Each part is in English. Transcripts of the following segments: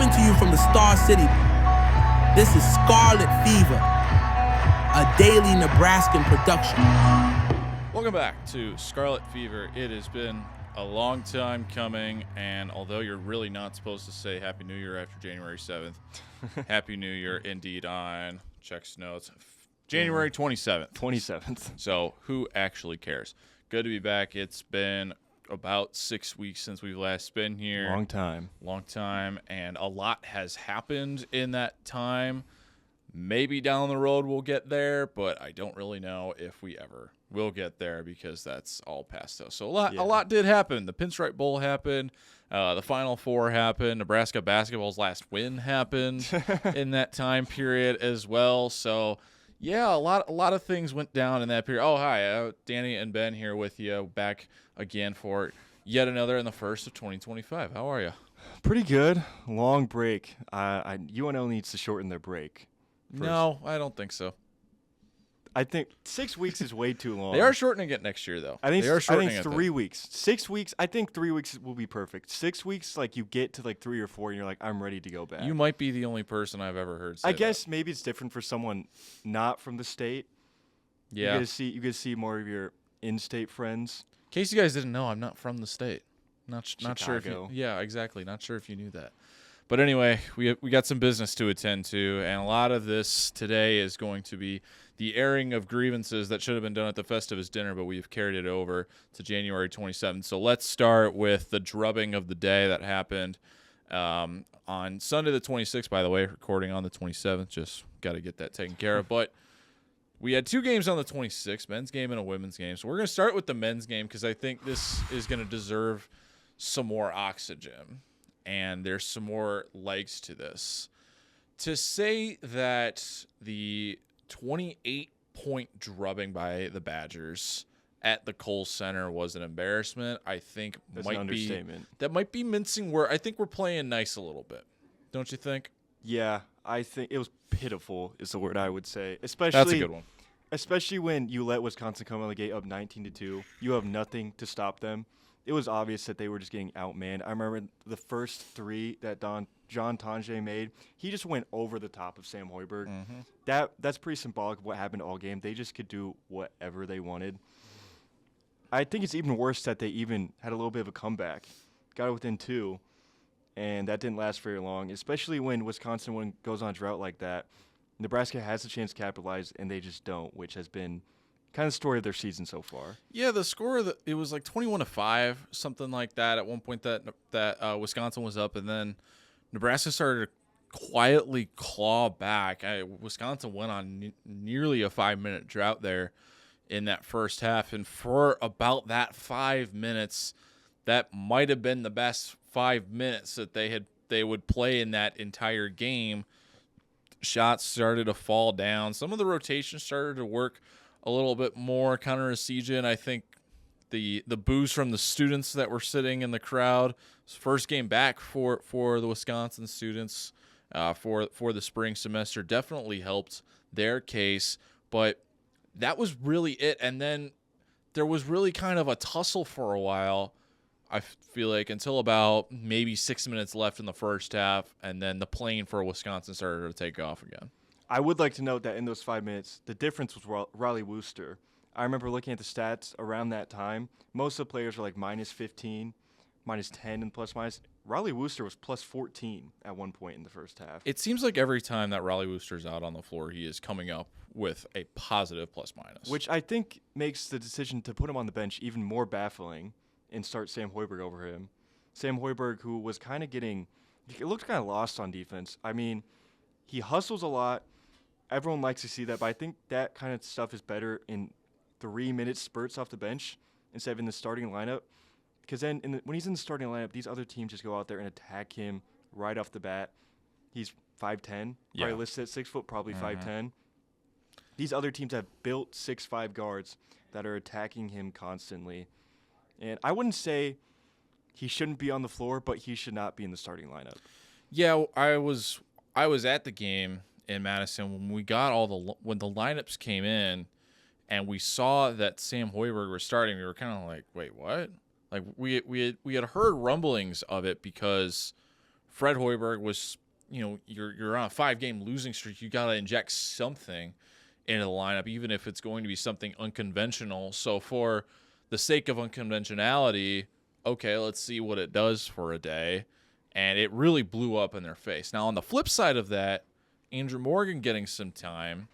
Coming to you from the Star City, this is Scarlet Fever, a daily Nebraskan production. Welcome back to Scarlet Fever. It has been a long time coming, and although you're really not supposed to say Happy New Year after January 7th, Happy New Year indeed on Checks Notes, January 27th. 27th. So who actually cares? Good to be back. It's been about 6 weeks since we've last been here. Long time, and a lot has happened in that time. Maybe down the road we'll get there, but I don't really know if we ever will get there because that's all past us. So a lot did happen. The Pinstripe Bowl happened. The Final Four happened. Nebraska basketball's last win happened in that time period as well. So yeah, a lot of things went down in that period. Oh, hi, Danny and Ben here with you, back again for yet another in the first of 2025. How are you? Pretty good. Long break. UNO needs to shorten their break. No, I don't think so. I think 6 weeks is way too long. They are shortening it next year, though. I think 3 it. weeks. 6 weeks. I think 3 weeks will be perfect. 6 weeks, like you get to like 3 or 4, and you're like, I'm ready to go back. You might be the only person I've ever heard say I guess maybe it's different for someone not from the state. Yeah. You get to see more of your in-state friends. In case you guys didn't know, I'm not from the state. Not sure if Chicago. yeah, exactly. Not sure if you knew that. But anyway, we got some business to attend to, and a lot of this today is going to be the airing of grievances that should have been done at the Festivus dinner, but we've carried it over to January 27th. So let's start with the drubbing of the day that happened on Sunday the 26th, by the way, recording on the 27th. Just got to get that taken care of. But we had two games on the 26th, men's game and a women's game. So we're going to start with the men's game because I think this is going to deserve some more oxygen. And there's some more legs to this. To say that the 28-point drubbing by the Badgers at the Kohl Center was an embarrassment, I think That's an understatement. That might be mincing word. I think we're playing nice a little bit. Don't you think? Yeah, I think it was pitiful is the word I would say. That's a good one. Especially when you let Wisconsin come out of the gate up 19-2. You have nothing to stop them. It was obvious that they were just getting outmanned. I remember the first three that John Tonje made. He just went over the top of Sam Hoiberg. Mm-hmm. That's pretty symbolic of what happened all game. They just could do whatever they wanted. I think it's even worse that they even had a little bit of a comeback. Got it within 2, and that didn't last very long, especially when Wisconsin goes on a drought like that. Nebraska has a chance to capitalize, and they just don't, which has been kind of the story of their season so far. Yeah, the score it was like 21-5, something like that. At one point, that Wisconsin was up, and then Nebraska started to quietly claw back. Wisconsin went on nearly a 5-minute drought there in that first half, and for about that 5 minutes, that might have been the best 5 minutes that they would play in that entire game. Shots started to fall down. Some of the rotation started to work a little bit more. Connor Asijan, I think the boos from the students that were sitting in the crowd, first game back for the Wisconsin students for the spring semester, definitely helped their case. But that was really it. And then there was really kind of a tussle for a while, I feel like, until about maybe 6 minutes left in the first half, and then the plane for Wisconsin started to take off again. I would like to note that in those 5 minutes, the difference was Riley Wooster. I remember looking at the stats around that time. Most of the players were like -15, -10 in plus-minus. Riley Wooster was +14 at one point in the first half. It seems like every time that Riley Wooster's out on the floor, he is coming up with a positive plus-minus. Which I think makes the decision to put him on the bench even more baffling and start Sam Hoiberg over him. Sam Hoiberg, who was kind of it looked kind of lost on defense. I mean, he hustles a lot. Everyone likes to see that, but I think that kind of stuff is better in 3-minute spurts off the bench instead of in the starting lineup. Because then when he's in the starting lineup, these other teams just go out there and attack him right off the bat. He's 5'10", probably listed at 6 foot, probably 5'10". These other teams have built 6'5" guards that are attacking him constantly. And I wouldn't say he shouldn't be on the floor, but he should not be in the starting lineup. Yeah, I was at the game in Madison when we got when the lineups came in, and we saw that Sam Hoiberg was starting. We were kind of like, wait, what? Like we had heard rumblings of it because Fred Hoiberg was, you're on a 5-game losing streak. You got to inject something into the lineup, even if it's going to be something unconventional. So for the sake of unconventionality, okay, let's see what it does for a day. And it really blew up in their face. Now, on the flip side of that, Andrew Morgan getting some time,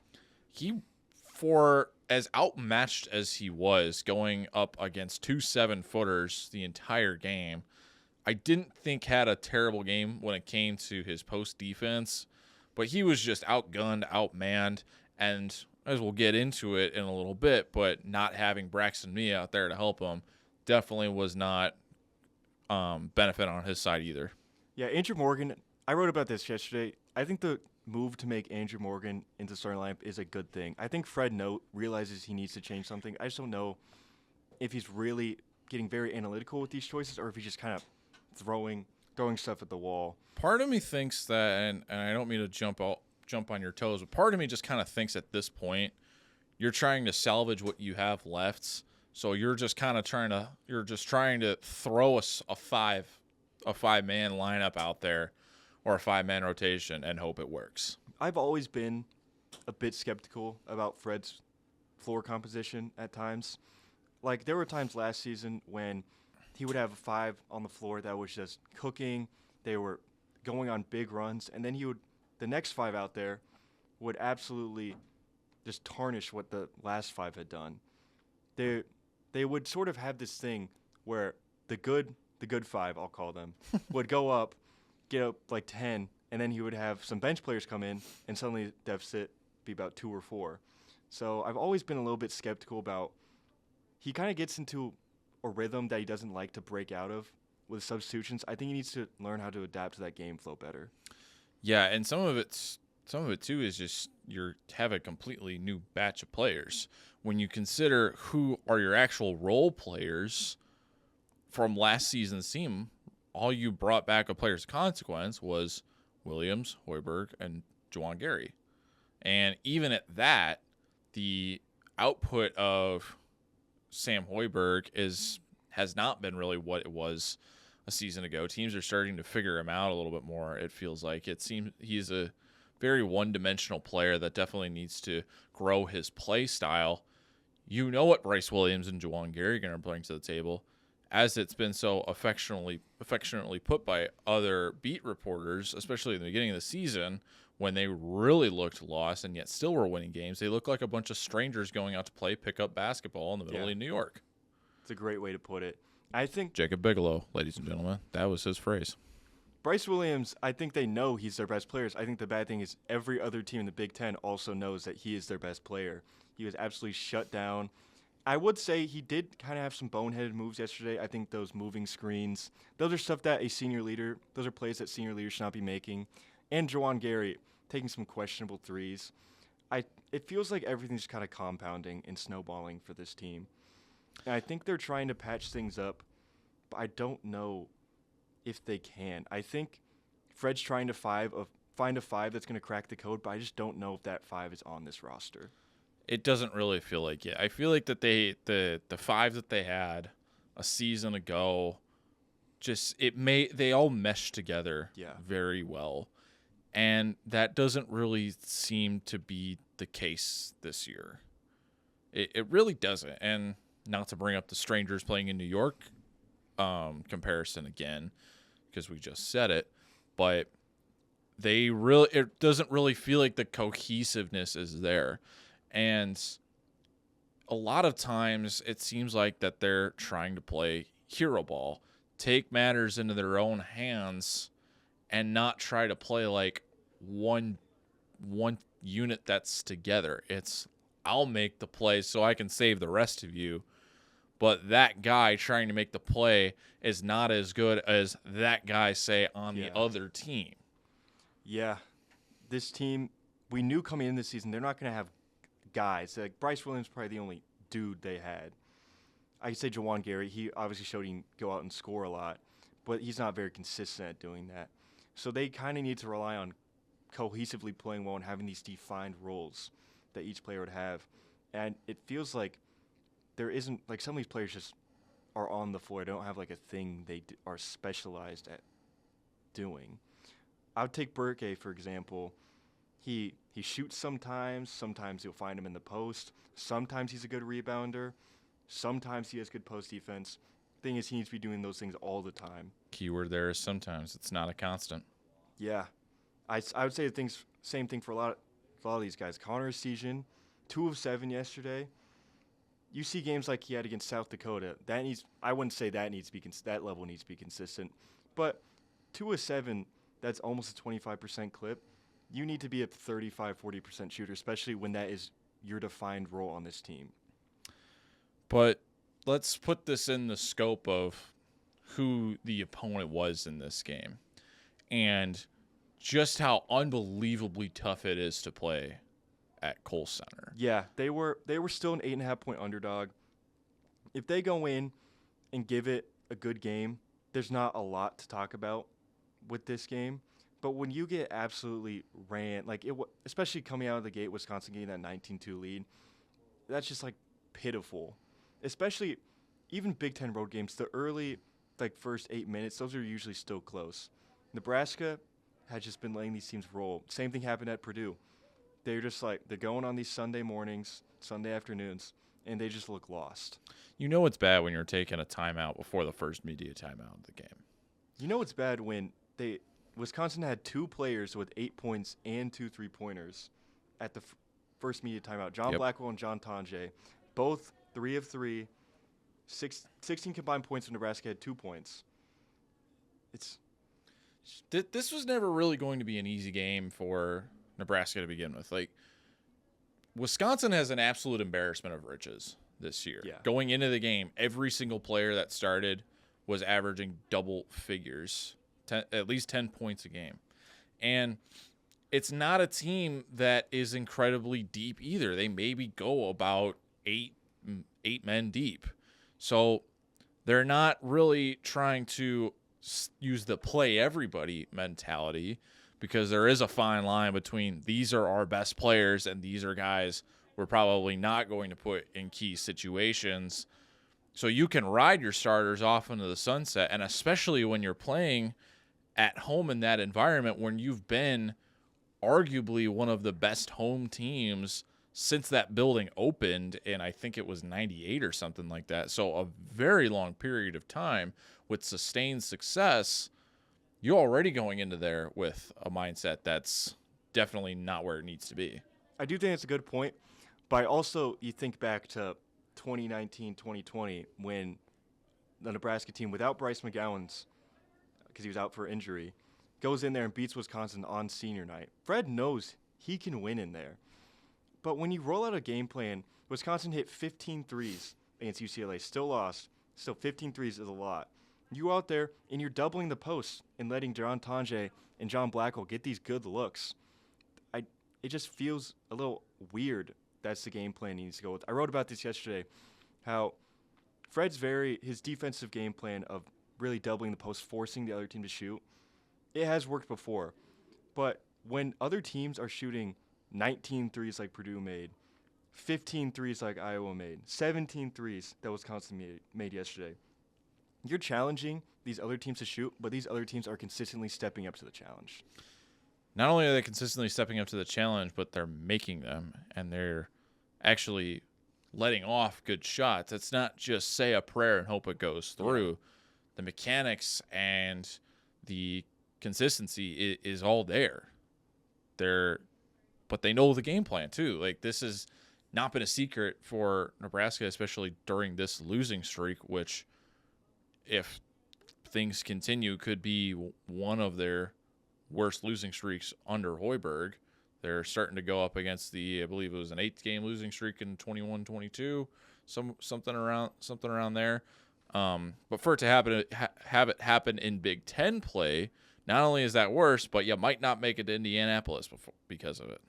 for as outmatched as he was going up against 2 7-footers the entire game, I didn't think had a terrible game when it came to his post defense, but he was just outgunned, outmanned, and as we'll get into it in a little bit, but not having Braxton Mee out there to help him definitely was not benefit on his side either. Yeah, Andrew Morgan, I wrote about this yesterday. I think the move to make Andrew Morgan into starting lineup is a good thing. I think Fred realizes he needs to change something. I just don't know if he's really getting very analytical with these choices or if he's just kind of throwing stuff at the wall. Part of me thinks that, and I don't mean to jump on your toes, but part of me just kind of thinks at this point you're trying to salvage what you have left. So you're just kind of trying to throw a 5-man lineup out there or a 5-man rotation and hope it works. I've always been a bit skeptical about Fred's floor composition at times. Like, there were times last season when he would have a 5 on the floor that was just cooking. They were going on big runs, and then the next 5 out there would absolutely just tarnish what the last 5 had done. They would sort of have this thing where the good 5, I'll call them, would go up, get up like 10, and then he would have some bench players come in, and suddenly the deficit be about 2 or 4. So I've always been a little bit skeptical about. He kind of gets into a rhythm that he doesn't like to break out of with substitutions. I think he needs to learn how to adapt to that game flow better. Yeah, and some of it too is just you have a completely new batch of players. When you consider who are your actual role players from last season's team, all you brought back of players of consequence was Williams, Hoiberg, and Juwan Gary. And even at that, the output of Sam Hoiberg has not been really what it was a season ago. Teams are starting to figure him out a little bit more, it feels like. It seems he's a very one-dimensional player that definitely needs to grow his play style. You know what Bryce Williams and Juwan Gary are going to bring to the table, as it's been so affectionately put by other beat reporters, especially in the beginning of the season when they really looked lost and yet still were winning games. They look like a bunch of strangers going out to play pickup basketball in the middle of New York. It's a great way to put it. I think Jacob Bigelow, ladies and gentlemen, that was his phrase. Bryce Williams, I think they know he's their best player. I think the bad thing is every other team in the Big Ten also knows that he is their best player. He was absolutely shut down. I would say he did kind of have some boneheaded moves yesterday. I think those moving screens, those are stuff that those are plays that senior leaders should not be making. And Juwan Gary taking some questionable threes. It feels like everything's kind of compounding and snowballing for this team. And I think they're trying to patch things up, but I don't know if they can. I think Fred's trying to find a 5 that's going to crack the code, but I just don't know if that 5 is on this roster. It doesn't really feel like it. I feel like that the 5 that they had a season ago, they all mesh together very well. And that doesn't really seem to be the case this year. It really doesn't. And not to bring up the strangers playing in New York comparison again, because we just said it, but it doesn't really feel like the cohesiveness is there. And a lot of times it seems like that they're trying to play hero ball, take matters into their own hands, and not try to play like one unit that's together. It's I'll make the play so I can save the rest of you. But that guy trying to make the play is not as good as that guy, say, on the other team. Yeah. This team, we knew coming in this season, they're not going to have guys. Like Bryce Williams probably the only dude they had. I could say Juwan Gary. He obviously showed he can go out and score a lot, but he's not very consistent at doing that. So they kind of need to rely on cohesively playing well and having these defined roles that each player would have. And it feels like there isn't, like, some of these players just are on the floor. They don't have like a thing they are specialized at doing. I would take Berg, for example. He shoots sometimes. Sometimes you'll find him in the post. Sometimes he's a good rebounder. Sometimes he has good post defense. Thing is, he needs to be doing those things all the time. Keyword there is sometimes. It's not a constant. Yeah, I would say same thing for a lot of these guys. Connor Essegian, 2 of 7 yesterday. You see games like he had against South Dakota. I wouldn't say that that level needs to be consistent, but 2 of 7, that's almost a 25% clip. You need to be a 35-40% shooter, especially when that is your defined role on this team. But let's put this in the scope of who the opponent was in this game and just how unbelievably tough it is to play at Kohl Center. Yeah, they were still an 8.5-point underdog. If they go in and give it a good game, there's not a lot to talk about with this game. But when you get absolutely ran, especially coming out of the gate, Wisconsin getting that 19-2 lead, that's just pitiful. Especially even Big Ten road games, the early first 8 minutes, those are usually still close. Nebraska had just been letting these teams roll. Same thing happened at Purdue. They're just they're going on these Sunday mornings, Sunday afternoons, and they just look lost. You know it's bad when you're taking a timeout before the first media timeout of the game. You know it's bad when Wisconsin had 2 players with 8 points and 2 3-pointers at the first media timeout. John Blackwell and John Tonje, both 3 of 3, 16 combined points when Nebraska had 2 points. This was never really going to be an easy game for Nebraska to begin with. Wisconsin has an absolute embarrassment of riches this year. Yeah. Going into the game, every single player that started was averaging double figures, at least 10 points a game. And it's not a team that is incredibly deep either. They maybe go about eight men deep. So they're not really trying to use the play everybody mentality, because there is a fine line between these are our best players and these are guys we're probably not going to put in key situations. So you can ride your starters off into the sunset, and especially when you're playing at home in that environment when you've been arguably one of the best home teams since that building opened, and I think it was 98 or something like that. So a very long period of time with sustained success. You're already going into there with a mindset that's definitely not where it needs to be. I do think it's a good point, but also you think back to 2019, 2020 when the Nebraska team, without Bryce McGowan's, because he was out for injury, goes in there and beats Wisconsin on senior night. Fred knows he can win in there. But when you roll out a game plan, Wisconsin hit 15 threes against UCLA, still lost. Still 15 threes is a lot. You go out there and you're doubling the posts and letting John Tonje and John Blackwell get these good looks. It just feels a little weird. That's the game plan he needs to go with. I wrote about this yesterday, how his defensive game plan of really doubling the post, forcing the other team to shoot, it has worked before. But when other teams are shooting 19 threes like Purdue made, 15 threes like Iowa made, 17 threes that Wisconsin made yesterday, you're challenging these other teams to shoot, but these other teams are consistently stepping up to the challenge. Not only are they consistently stepping up to the challenge, but they're making them, and they're actually letting off good shots. It's not just say a prayer and hope it goes through. Yeah. The mechanics and the consistency is all there. But they know the game plan too. This has not been a secret for Nebraska, especially during this losing streak, which, if things continue, could be one of their worst losing streaks under Hoiberg. They're starting to go up against I believe it was an 8-game losing streak in 21-22, something around there. But for it to have it happen in Big Ten play, not only is that worse, but you might not make it to Indianapolis because of it.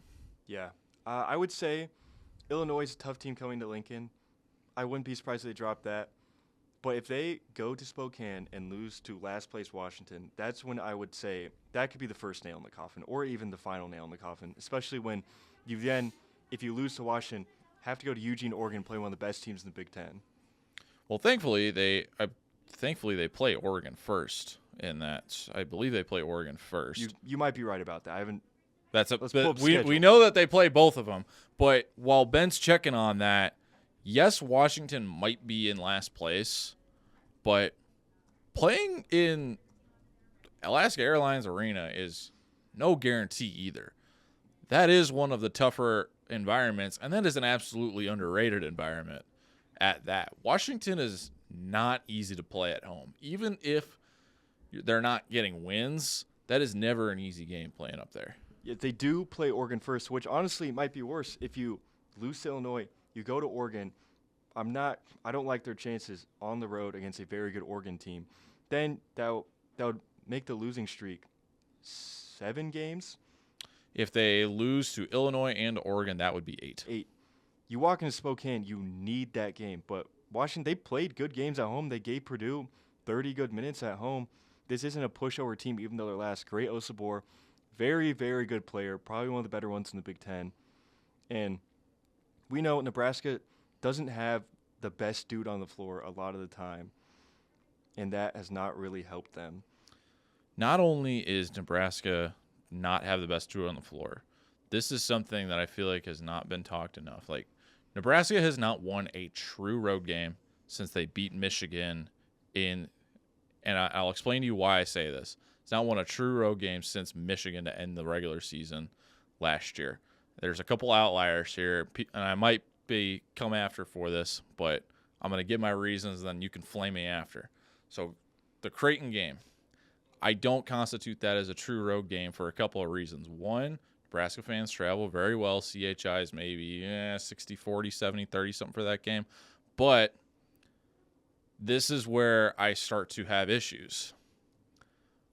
Yeah, I would say Illinois is a tough team coming to Lincoln. I wouldn't be surprised if they dropped that. But if they go to Spokane and lose to last place Washington, that's when I would say that could be the first nail in the coffin, or even the final nail in the coffin, especially when you then, if you lose to Washington, have to go to Eugene, Oregon, and play one of the best teams in the Big Ten. Well, thankfully they play Oregon first in that. I believe they play Oregon first. You might be right about that. I haven't. Let's pull up but the we schedule. know that they play both of them. But while Ben's checking on that, yes, Washington might be in last place, but playing in Alaska Airlines Arena is no guarantee either. That is one of the tougher environments, and that is an absolutely underrated environment at that. Washington is not easy to play at home. Even if they're not getting wins, that is never an easy game playing up there. Yeah, they do play Oregon first, which honestly might be worse. If you lose to Illinois, you go to Oregon. I don't like their chances on the road against a very good Oregon team. Then that would make the losing streak 7 games. If they lose to Illinois and Oregon, that would be 8. 8. You walk into Spokane, you need that game. But Washington, they played good games at home. They gave Purdue 30 good minutes at home. This isn't a pushover team, even though they're last. Great Osabor. Very, very good player. Probably one of the better ones in the Big Ten. And we know Nebraska doesn't have the best dude on the floor a lot of the time. And that has not really helped them. Not only is Nebraska not have the best dude on the floor, this is something that I feel like has not been talked enough. Like, Nebraska has not won a true road game since they beat Michigan and I'll explain to you why I say this. It's not won a true road game since Michigan to end the regular season last year. There's a couple outliers here, and I might be come after for this, but I'm going to give my reasons, and then you can flame me after. So the Creighton game, I don't constitute that as a true road game for a couple of reasons. One, Nebraska fans travel very well. CHI is maybe 60-40, 70-30, something for that game. But this is where I start to have issues.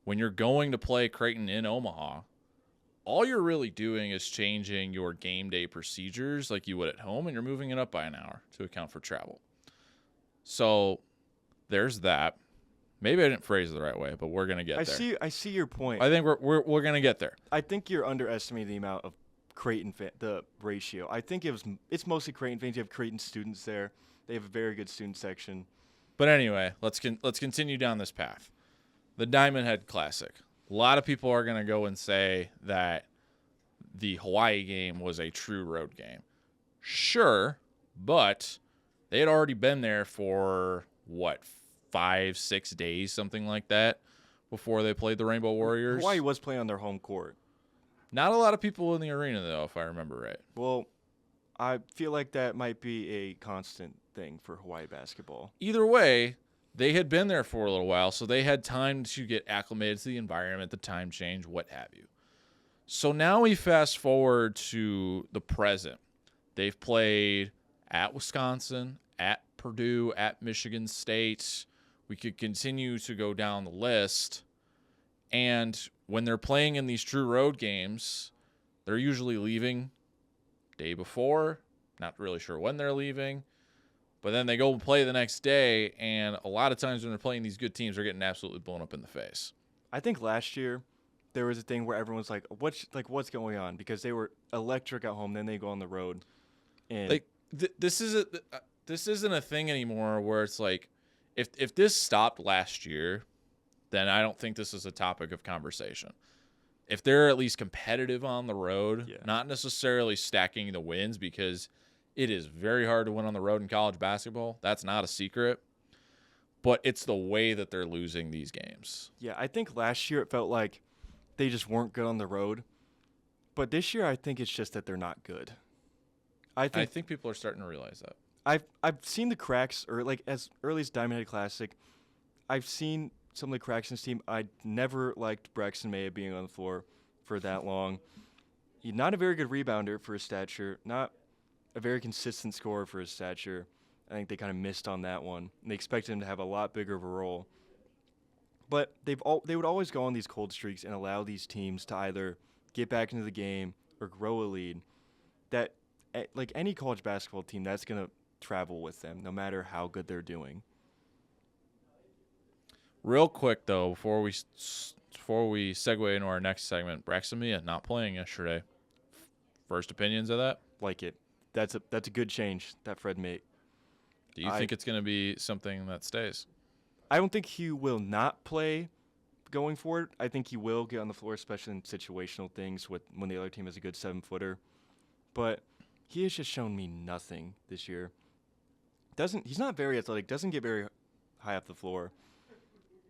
When you're going to play Creighton in Omaha, all you're really doing is changing your game day procedures like you would at home, and you're moving it up by an hour to account for travel. So there's that. Maybe I didn't phrase it the right way, but we're gonna get there. I see your point. I think we're gonna get there. I think you're underestimating the amount of Creighton the ratio. I think it's mostly Creighton fans. You have Creighton students there. They have a very good student section. But anyway, let's continue down this path. The Diamond Head Classic. A lot of people are gonna go and say that the Hawaii game was a true road game. Sure, but they had already been there for 5-6 days, something like that, before they played the Rainbow Warriors. Hawaii was playing on their home court. Not a lot of people in the arena, though, if I remember right. Well, I feel like that might be a constant thing for Hawaii basketball. Either way, they had been there for a little while, so they had time to get acclimated to the environment, the time change, what have you. So now we fast forward to the present. They've played at Wisconsin, at Purdue, at Michigan State. We could continue to go down the list. And when they're playing in these true road games, they're usually leaving day before. Not really sure when they're leaving. But then they go play the next day, and a lot of times when they're playing these good teams, they're getting absolutely blown up in the face. I think last year there was a thing where everyone's like, what's going on? Because they were electric at home, then they go on the road. And this isn't a thing anymore where it's like, if this stopped last year, then I don't think this is a topic of conversation. If they're at least competitive on the road, not necessarily stacking the wins, because it is very hard to win on the road in college basketball. That's not a secret. But it's the way that they're losing these games. Yeah, I think last year it felt like they just weren't good on the road. But this year I think it's just that they're not good. I think people are starting to realize that. I've seen the cracks, or like as early as Diamond Head Classic, I've seen some of the cracks in this team. I never liked Braxton Maya being on the floor for that long. He's not a very good rebounder for his stature, not a very consistent scorer for his stature. I think they kind of missed on that one. And they expected him to have a lot bigger of a role. But they would always go on these cold streaks and allow these teams to either get back into the game or grow a lead. That, like any college basketball team, that's going to travel with them, no matter how good they're doing. Real quick, though, before we segue into our next segment, Braxton Mia not playing yesterday. First opinions of that? Like it. That's a good change that Fred made. Do you think it's going to be something that stays? I don't think he will not play, going forward. I think he will get on the floor, especially in situational things when the other team has a good 7-footer. But he has just shown me nothing this year. He's not very athletic, doesn't get very high up the floor.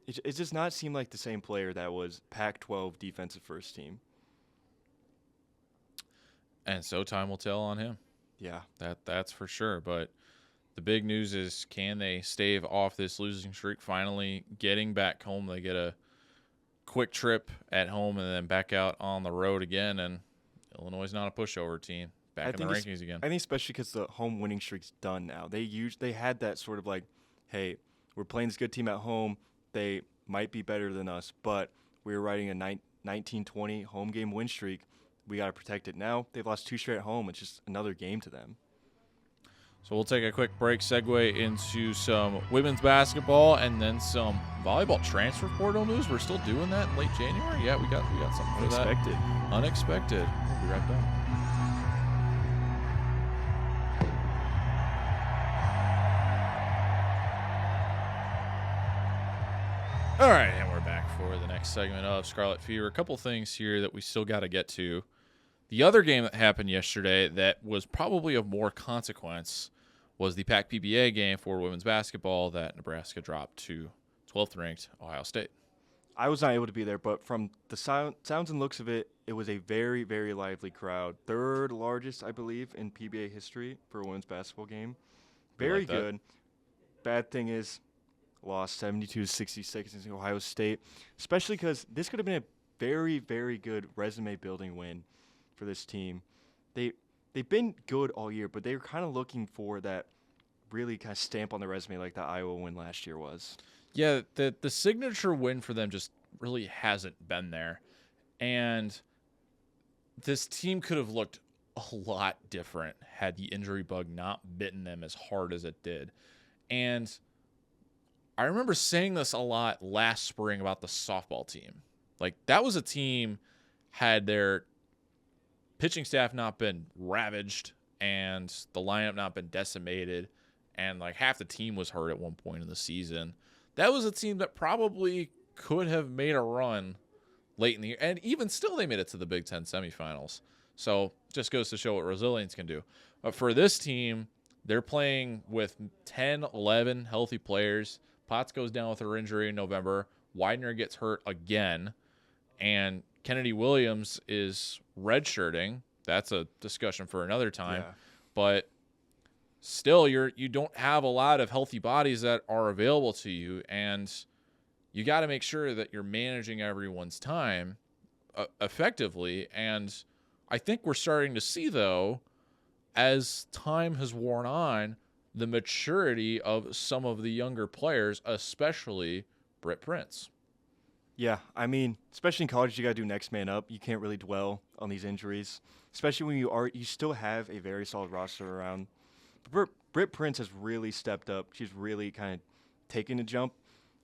It does not seem like the same player that was Pac-12 defensive first team. And so time will tell on him. Yeah. That's for sure. But the big news is, can they stave off this losing streak? Finally getting back home. They get a quick trip at home and then back out on the road again. And Illinois is not a pushover team. Back in the rankings again. I think especially because the home winning streak's done now. They had that sort of like, hey, we're playing this good team at home. They might be better than us, but we're riding a 19-20 home game win streak. We got to protect it. Now they've lost 2 straight at home. It's just another game to them. So we'll take a quick break, segue into some women's basketball and then some volleyball transfer portal news. We're still doing that in late January. Yeah, we got something for that. Unexpected. We'll be right back. All right, and we're back for the next segment of Scarlet Fever. A couple things here that we still got to get to. The other game that happened yesterday that was probably of more consequence was the Pac-PBA game for women's basketball that Nebraska dropped to 12th-ranked Ohio State. I was not able to be there, but from the sounds and looks of it, it was a very, very lively crowd. 3rd largest, I believe, in PBA history for a women's basketball game. Very good. Bad thing is, lost 72-66 against Ohio State, especially because this could have been a very, very good resume-building win for this team. They've been good all year, but they were kind of looking for that really kind of stamp on the resume like the Iowa win last year was. Yeah, the signature win for them just really hasn't been there. And this team could have looked a lot different had the injury bug not bitten them as hard as it did. And I remember saying this a lot last spring about the softball team. Like, that was a team, had their pitching staff not been ravaged and the lineup not been decimated and like half the team was hurt at one point in the season, that was a team that probably could have made a run late in the year. And even still, they made it to the Big Ten semifinals. So just goes to show what resilience can do. But for this team, they're playing with 10, 11 healthy players. Potts goes down with her injury in November. Widener gets hurt again. And Kennedy Williams is redshirting. That's a discussion for another time. Yeah. But still, you don't have a lot of healthy bodies that are available to you, and you got to make sure that you're managing everyone's time effectively. And I think we're starting to see, though, as time has worn on, the maturity of some of the younger players, especially Britt Prince. Yeah, I mean, especially in college, you got to do next man up. You can't really dwell on these injuries, especially when you still have a very solid roster around. Britt Prince has really stepped up. She's really kind of taken a jump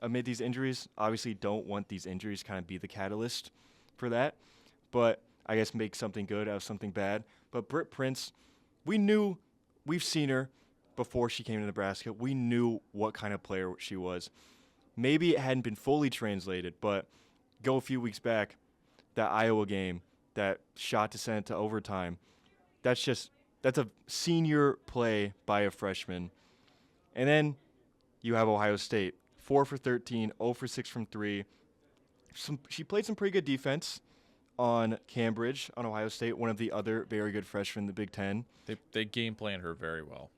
amid these injuries. Obviously, don't want these injuries kind of be the catalyst for that, but I guess make something good out of something bad. But Britt Prince, we've seen her before she came to Nebraska. We knew what kind of player she was. Maybe it hadn't been fully translated, but go a few weeks back, that Iowa game, that shot to send it to overtime, that's a senior play by a freshman. And then you have Ohio State, 4 for 13, 0 for 6 from 3. She played some pretty good defense on Cambridge, on Ohio State, one of the other very good freshmen in the Big Ten. They game planned her very well.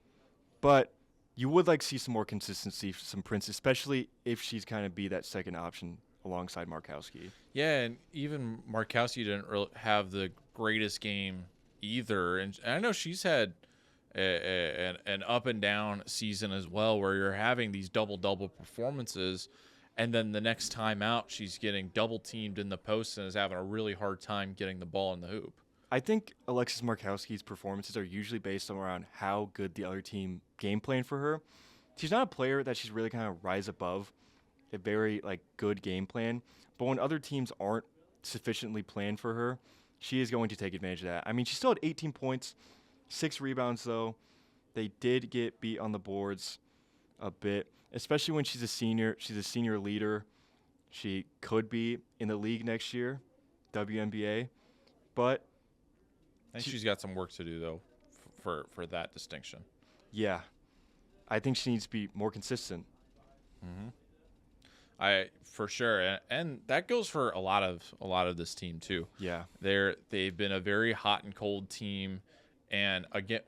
But you would like to see some more consistency from Prince, especially if she's kind of be that second option alongside Markowski. Yeah, and even Markowski didn't really have the greatest game either. And I know she's had an up and down season as well, where you're having these double performances, and then the next time out, she's getting double teamed in the post and is having a really hard time getting the ball in the hoop. I think Alexis Markowski's performances are usually based around how good the other team game plan for her. She's not a player that she's really kind of rise above a very good game plan, but when other teams aren't sufficiently planned for her, she is going to take advantage of that. I mean, she still had 18 points, 6 rebounds though. They did get beat on the boards a bit, especially when she's a senior. She's a senior leader, She could be in the league next year, WNBA, but I think she's got some work to do though, for that distinction. yeah, I think she needs to be more consistent. For sure, and that goes for a lot of this team too. Yeah, They've been a very hot and cold team, and again,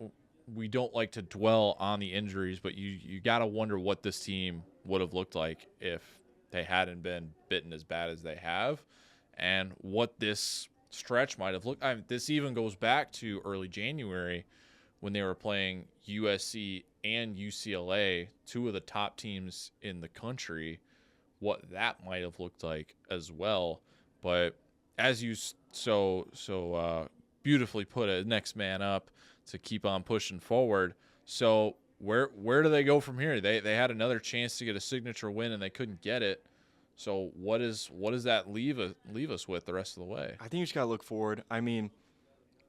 we don't like to dwell on the injuries, but you got to wonder what this team would have looked like if they hadn't been bitten as bad as they have, and what this stretch might have looked. This even goes back to early January when they were playing USC and UCLA, two of the top teams in the country, what that might have looked like as well. But as you so beautifully put it, next man up to keep on pushing forward. So where do they go from here? They had another chance to get a signature win and they couldn't get it. So what does that leave us with the rest of the way? I think you just got to look forward. I mean,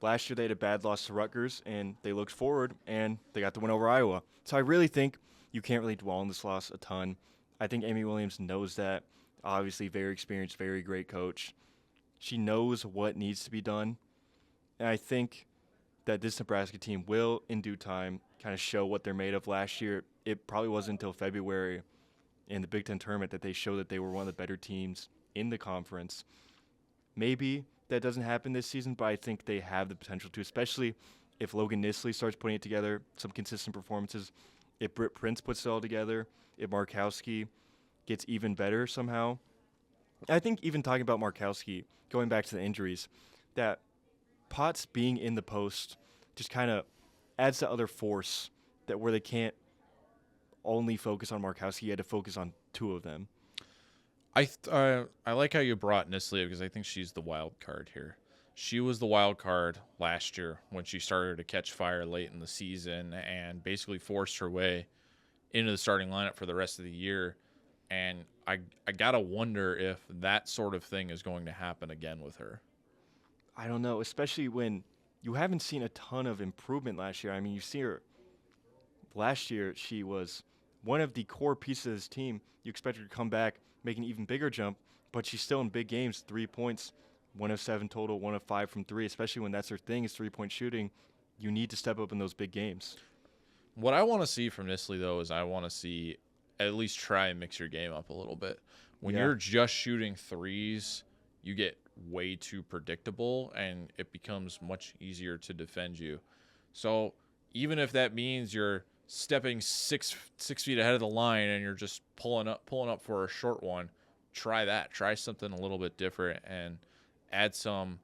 last year they had a bad loss to Rutgers, and they looked forward, and they got the win over Iowa. So I really think you can't really dwell on this loss a ton. I think Amy Williams knows that. Obviously, very experienced, very great coach. She knows what needs to be done. And I think that this Nebraska team will, in due time, kind of show what they're made of. Last year, it probably wasn't until February in the Big Ten tournament that they showed that they were one of the better teams in the conference. Maybe that doesn't happen this season, but I think they have the potential to, especially if Logan Nisley starts putting it together, some consistent performances, if Britt Prince puts it all together, if Markowski gets even better somehow. I think even talking about Markowski, going back to the injuries, that Potts being in the post just kind of adds the other force that where they can't only focus on Markowski, you had to focus on two of them. I like how you brought Nisley because I think she's the wild card here. She was the wild card last year when she started to catch fire late in the season and basically forced her way into the starting lineup for the rest of the year. And I got to wonder if that sort of thing is going to happen again with her. I don't know, especially when you haven't seen a ton of improvement last year. I mean, you see her last year, she was one of the core pieces of this team. You expect her to come back, make an even bigger jump, but she's still in big games, 3 points, 1 of 7 total, 1 of 5 from 3, especially when that's her thing is 3-point shooting. You need to step up in those big games. What I want to see from Nisley, though, is I want to see at least try and mix your game up a little bit. When you're just shooting threes, you get way too predictable, and it becomes much easier to defend you. So even if that means you're stepping six feet ahead of the line and you're just pulling up for a short one, try that. Try something a little bit different and add some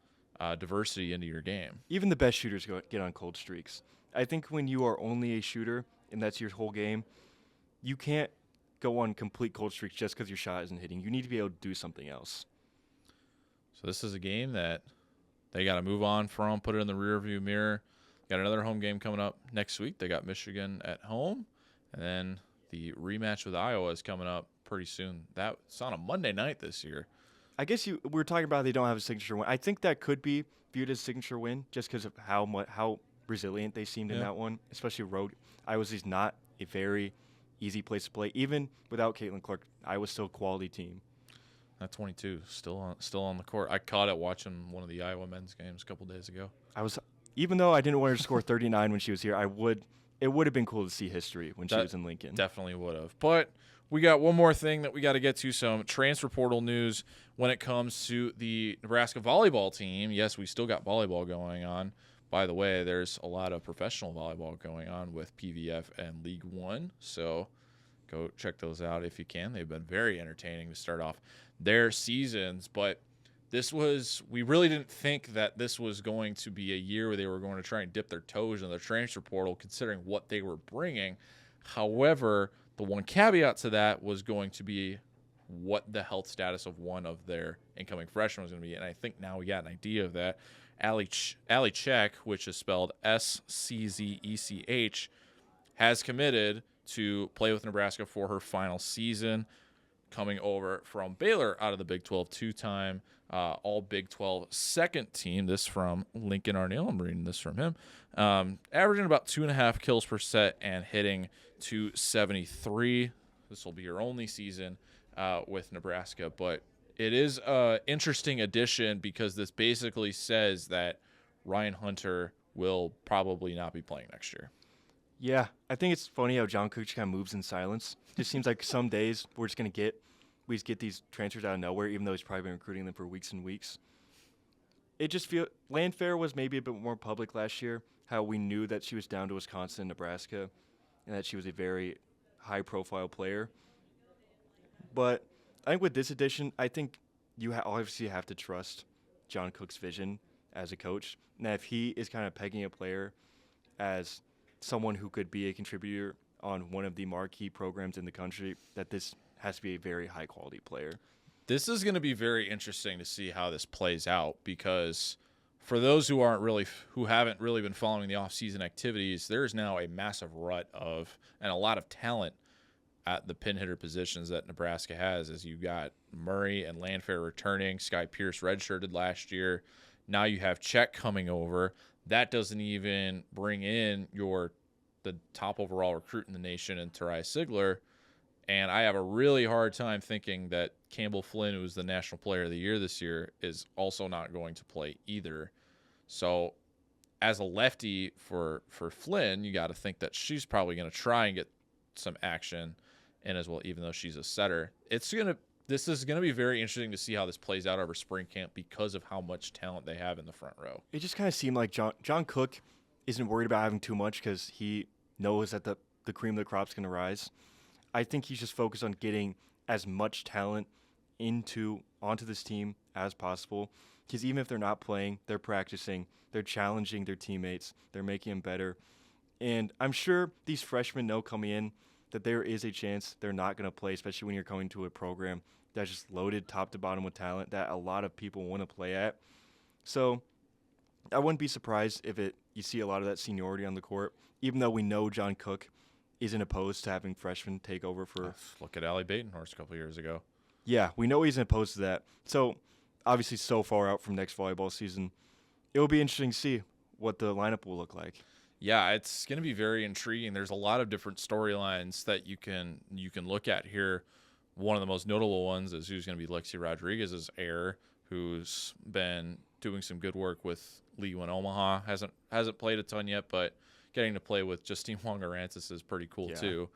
diversity into your game. Even the best shooters get on cold streaks. I think when you are only a shooter and that's your whole game, you can't go on complete cold streaks just because your shot isn't hitting. You need to be able to do something else. So this is a game that they got to move on from, put it in the rearview mirror. Got another home game coming up next week. They got Michigan at home, and then the rematch with Iowa is coming up pretty soon. That's on a Monday night this year. I guess we were talking about they don't have a signature win. I think that could be viewed as a signature win just because of how resilient they seemed in that one, especially road. Iowa's is not a very easy place to play. Even without Caitlin Clark, Iowa's still a quality team. That 22 still on the court. I caught it watching one of the Iowa men's games a couple days ago. Even though I didn't want her to score 39 when she was here, it would have been cool to see history when she was in Lincoln. Definitely would have. But we got one more thing that we got to get to, some transfer portal news when it comes to the Nebraska volleyball team. Yes, we still got volleyball going on. By the way, there's a lot of professional volleyball going on with PVF and League One, so go check those out if you can. They've been very entertaining to start off their seasons, but we really didn't think that this was going to be a year where they were going to try and dip their toes in the transfer portal, considering what they were bringing. However, the one caveat to that was going to be what the health status of one of their incoming freshmen was going to be, and I think now we got an idea of that. Allie Czech, which is spelled Sczech, has committed to play with Nebraska for her final season, coming over from Baylor out of the Big 12, two-time all Big 12 second team. This from Lincoln Arneal. I'm reading this from him. Averaging about 2.5 kills per set and hitting .273. This will be her only season with Nebraska. But it is an interesting addition because this basically says that Ryan Hunter will probably not be playing next year. Yeah, I think it's funny how John Cook just kind of moves in silence. Just seems like some days we just get these transfers out of nowhere, even though he's probably been recruiting them for weeks and weeks. It just feels Landfair was maybe a bit more public last year. How we knew that she was down to Wisconsin and Nebraska, and that she was a very high-profile player. But I think with this addition, I think you obviously have to trust John Cook's vision as a coach. Now, if he is kind of pegging a player as someone who could be a contributor on one of the marquee programs in the country, that this has to be a very high-quality player. This is going to be very interesting to see how this plays out because for those who haven't really been following the off-season activities, there is now a massive rut and a lot of talent at the pin hitter positions that Nebraska has. As you got Murray and Landfair returning, Sky Pierce redshirted last year. Now you have Czech coming over. That doesn't even bring in the top overall recruit in the nation in Terai Sigler. And I have a really hard time thinking that Campbell Flynn, who was the National Player of the Year this year, is also not going to play either. So as a lefty for Flynn, you got to think that she's probably going to try and get some action in as well, even though she's a setter. This is going to be very interesting to see how this plays out over spring camp because of how much talent they have in the front row. It just kind of seemed like John Cook isn't worried about having too much because he knows that the cream of the crop's going to rise. I think he's just focused on getting as much talent onto this team as possible. Because even if they're not playing, they're practicing, they're challenging their teammates, they're making them better. And I'm sure these freshmen know coming in that there is a chance they're not going to play, especially when you're going to a program that's just loaded top to bottom with talent that a lot of people want to play at. So I wouldn't be surprised if you see a lot of that seniority on the court, even though we know John Cook isn't opposed to having freshmen take over for. Look at Allie Batenhorst a couple years ago. Yeah, we know he's opposed to that. So obviously so far out from next volleyball season, it will be interesting to see what the lineup will look like. Yeah, it's going to be very intriguing. There's a lot of different storylines that you can look at here. One of the most notable ones is who's going to be Lexi Rodriguez's heir, who's been doing some good work with League One Omaha. Hasn't played a ton yet, but getting to play with Justine Wong-Arantes is pretty cool too.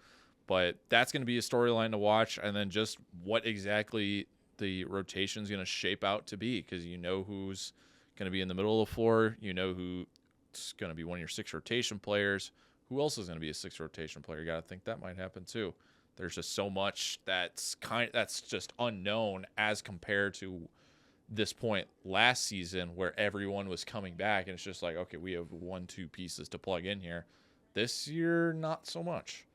But that's going to be a storyline to watch, and then just what exactly the rotation is going to shape out to be, because you know who's going to be in the middle of the floor. You know who's going to be one of your 6 rotation players. Who else is going to be a 6 rotation player? You got to think that might happen too. There's just so much that's just unknown as compared to this point last season where everyone was coming back and it's just like, okay, we have 1-2 pieces to plug in here. This year, not so much.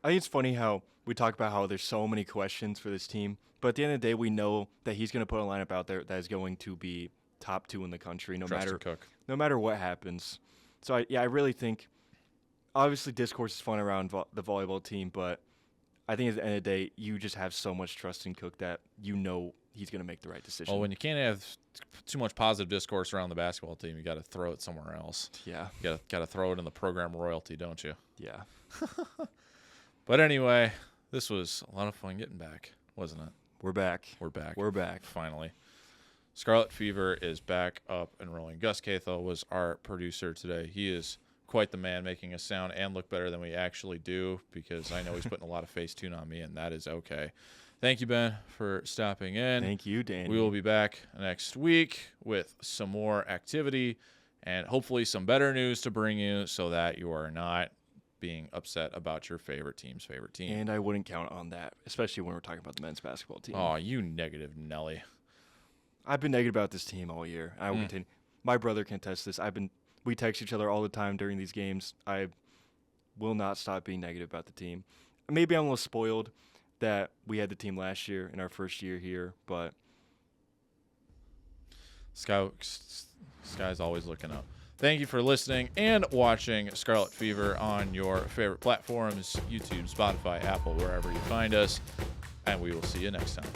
I think it's funny how we talk about how there's so many questions for this team, but at the end of the day, we know that he's going to put a lineup out there that is going to be top 2 in the country, no matter what happens. So I really think, obviously, discourse is fun around the volleyball team, but I think at the end of the day, you just have so much trust in Cook that you know he's going to make the right decision. Well, when you can't have too much positive discourse around the basketball team, you got to throw it somewhere else. Yeah, you got to throw it in the program royalty, don't you? Yeah. But anyway, this was a lot of fun getting back, wasn't it? We're back. Finally. Scarlet Fever is back up and rolling. Gus Cathel was our producer today. He is quite the man, making us sound and look better than we actually do, because I know he's putting a lot of Facetune on me, and that is okay. Thank you, Ben, for stopping in. Thank you, Danny. We will be back next week with some more activity and hopefully some better news to bring you so that you are not being upset about your favorite team's favorite team. And I wouldn't count on that, especially when we're talking about the men's basketball team. Oh, you negative Nelly. I've been negative about this team all year. I will continue. My brother can attest this. We text each other all the time during these games. I will not stop being negative about the team. Maybe I'm a little spoiled that we had the team last year in our first year here, but Sky's always looking up. Thank you for listening and watching Scarlet Fever on your favorite platforms, YouTube, Spotify, Apple, wherever you find us, and we will see you next time.